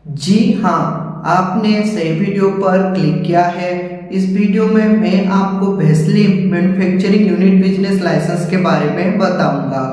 जी हाँ, आपने सही वीडियो पर क्लिक किया है। इस वीडियो में मैं आपको Vaseline manufacturing unit business licence के बारे में बताऊंगा।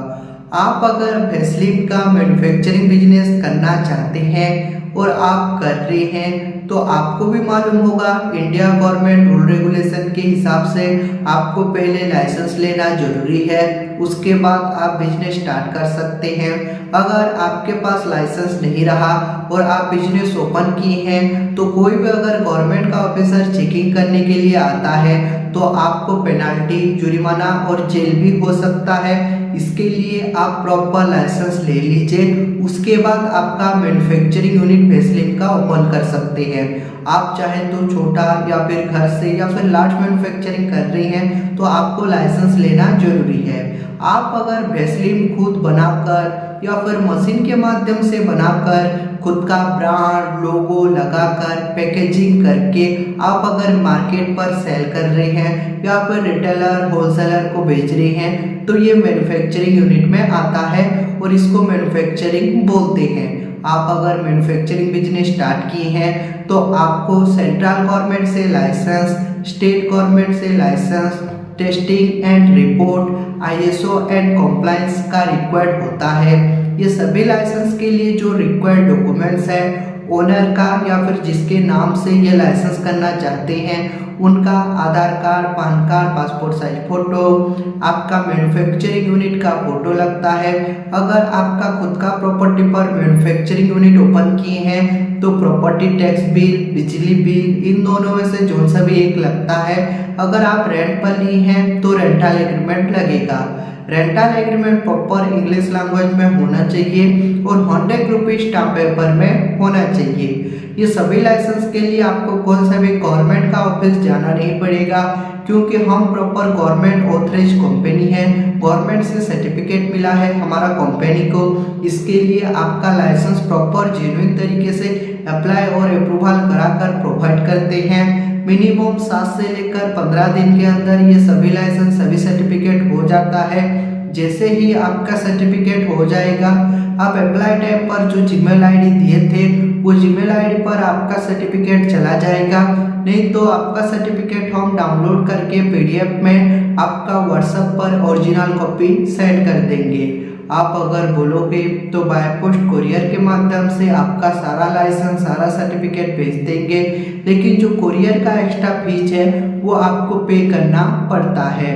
आप अगर वेस्लिन का मैन्युफैक्चरिंग बिजनेस करना चाहते हैं और आप कर रहे हैं तो आपको भी मालूम होगा इंडिया गवर्नमेंट रूल रेगुलेशन के हिसाब से आपको पहले लाइसेंस लेना जरूरी है, उसके बाद आप बिजनेस स्टार्ट कर सकते हैं। अगर आपके पास लाइसेंस नहीं रहा और आप बिजनेस ओपन किए हैं तो कोई भी अगर गवर्नमेंट का ऑफिसर चेकिंग करने के लिए आता है तो आपको पेनाल्टी, जुर्माना और जेल भी हो सकता है। इसके लिए आप प्रॉपर लाइसेंस ले लीजिए, उसके बाद आपका मैन्युफैक्चरिंग यूनिट वेस्लिन का ओपन कर सकते हैं। आप चाहे तो छोटा या फिर घर से या फिर लार्ज मैन्युफैक्चरिंग कर रहे हैं तो आपको लाइसेंस लेना जरूरी है। आप अगर वेस्लिन खुद बनाकर या फिर मशीन के माध्यम से बनाकर खुद का ब्रांड, लोगो लगाकर पैकेजिंग करके आप अगर मार्केट पर सेल कर रहे हैं या फिर रिटेलर, होलसेलर को बेच रहे हैं तो ये मैन्युफैक्चरिंग यूनिट में आता है और इसको मैन्युफैक्चरिंग बोलते हैं। आप अगर मैन्युफैक्चरिंग बिजनेस स्टार्ट किए हैं तो आपको सेंट्रल गवर्नमेंट से लाइसेंस, स्टेट गवर्नमेंट से licence, testing and report, ISO and compliance का रिक्वायर्ड होता है। ये सभी लाइसेंस के लिए जो रिक्वायर्ड डॉक्यूमेंट्स है ओनर का या फिर जिसके नाम से ये लाइसेंस करना चाहते हैं उनका Aadhaar card, PAN card, passport size photo, आपका मैन्युफैक्चरिंग यूनिट का फोटो लगता है। अगर आपका खुद का प्रॉपर्टी पर मैन्युफैक्चरिंग यूनिट ओपन किए हैं तो प्रॉपर्टी टैक्स बिल, बिजली बिल, इन दोनों में से जो सा भी एक लगता है। अगर आप रेंट पर लिए हैं तो रेंटल एग्रीमेंट लगेगा। Rental agreement proper English language में होना चाहिए और 100 रुपीज स्टाम्प पेपर में होना चाहिए। ये सभी लाइसेंस के लिए आपको कौन सा भी गवर्नमेंट का ऑफिस जाना नहीं पड़ेगा, क्योंकि हम प्रॉपर गवर्नमेंट ऑथराइज कंपनी है, गवर्नमेंट से सर्टिफिकेट मिला है हमारा कंपनी को। इसके लिए आपका लाइसेंस प्रॉपर जेन्युइन तरीके से अप्लाई और अप्रूवल कराकर प्रोवाइड करते हैं। मिनिमम 7 से लेकर 15 दिन के अंदर ये सभी लाइसेंस, सभी सर्टिफिकेट हो जाता है। जैसे ही आपका सर्टिफिकेट हो जाएगा आप अप्लाई टाइम पर जो जीमेल आईडी दिए थे वो जीमेल आईडी पर आपका सर्टिफिकेट चला जाएगा। नहीं तो आपका सर्टिफिकेट हम डाउनलोड करके PDF में आपका व्हाट्सएप पर ओरिजिनल कॉपी सेंड कर देंगे। आप अगर बोलोगे तो बाय पोस्ट कुरियर के माध्यम से आपका सारा लाइसेंस, सारा सर्टिफिकेट भेज देंगे, लेकिन जो कुरियर का एक्स्ट्रा फीस है वो आपको पे करना पड़ता है।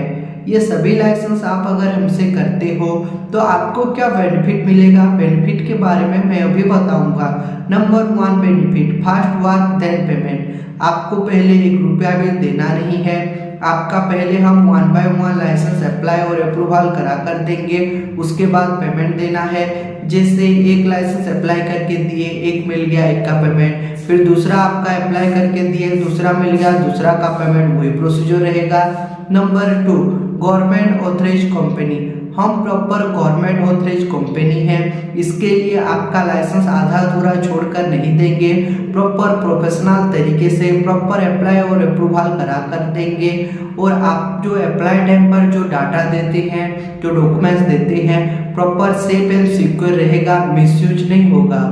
ये सभी लाइसेंस आप अगर हमसे करते हो तो आपको क्या बेनिफिट मिलेगा, बेनिफिट के बारे में मैं अभी बताऊंगा। Number 1 benefit, fast work then payment. आपको पहले 1 रुपया भी देना नहीं है। आपका पहले हम 1 बाय 1 लाइसेंस अप्लाई और अप्रूवल करा कर देंगे, उसके बाद पेमेंट देना है। जैसे एक लाइसेंस अप्लाई करके दिए, एक मिल गया, एक का पेमेंट, फिर दूसरा आपका अप्लाई करके दिए, दूसरा मिल गया, दूसरा का पेमेंट, वही प्रोसीजर रहेगा। Number 2, government authorise company. हम प्रॉपर गवर्नमेंट ऑथराइज कंपनी है, इसके लिए आपका लाइसेंस आधा अधूरा छोड़कर नहीं देंगे। प्रॉपर प्रोफेशनल तरीके से प्रॉपर अप्लाई और अप्रूवल करा कर देंगे। और आप जो अप्लाई टाइम पर जो डाटा देते हैं, जो डॉक्यूमेंट्स देते हैं, प्रॉपर सेफ एंड सिक्योर रहेगा, मिसयूज नहीं होगा।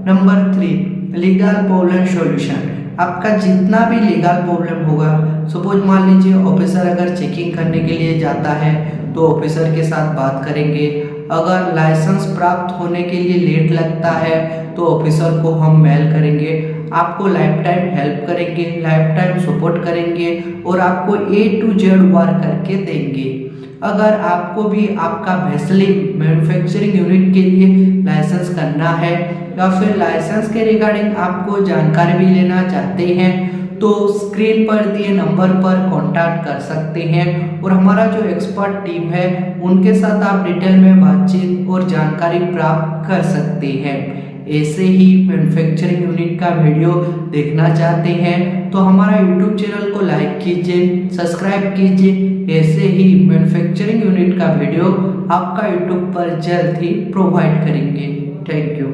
Number 3, legal problem solution. आपका जितना भी लीगल प्रॉब्लम होगा, सपोज मान लीजिए ऑफिसर अगर चेकिंग करने के लिए जाता है तो ऑफिसर के साथ बात करेंगे। अगर लाइसेंस प्राप्त होने के लिए लेट लगता है तो ऑफिसर को हम मेल करेंगे, आपको लाइफ टाइम हेल्प करेंगे, लाइफ टाइम सपोर्ट करेंगे और आपको A to Z वर्क करके देंगे। अगर आपको भी आपका वेस्लिन मैन्युफैक्चरिंग यूनिट के लिए लाइसेंस करना है या फिर लाइसेंस के रिगार्डिंग आपको जानकारी भी लेना चाहते हैं तो स्क्रीन पर दिए नंबर पर कांटेक्ट कर सकते हैं और हमारा जो एक्सपर्ट टीम है उनके साथ आप डिटेल में बातचीत और जानकारी प्राप्त कर सकते हैं। ऐसे ही मैन्युफैक्चरिंग यूनिट का वीडियो देखना चाहते हैं तो हमारा YouTube चैनल को लाइक कीजिए, सब्सक्राइब कीजिए। ऐसे ही मैन्युफैक्चरिंग यूनिट का वीडियो आपका YouTube पर जल्द ही प्रोवाइड करेंगे। Thank you.